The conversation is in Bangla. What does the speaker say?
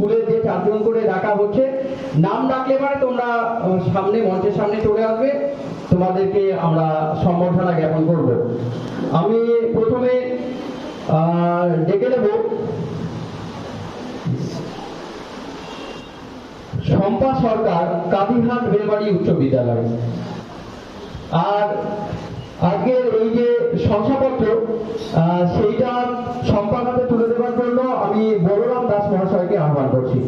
স্কুলের যে 4 জন করে ডাকা হচ্ছে, নাম ডাকলে পরে তোমরা সামনে মঞ্চের সামনে চলে আসবে, তোমাদেরকে আমরা সম্বর্ধনা জ্ঞাপন করব। আমি প্রথমে ডেকে নেব শম্পা সরকার, কাদিহাট বেলবাড়ি উচ্চ বিদ্যালয়। আর আজকের এই যে শংসাপত্র সেইটা শম্পার হাতে তুলে দেওয়ার জন্য আমি বলরাম দাস মহাশয়কে আহ্বান করছি।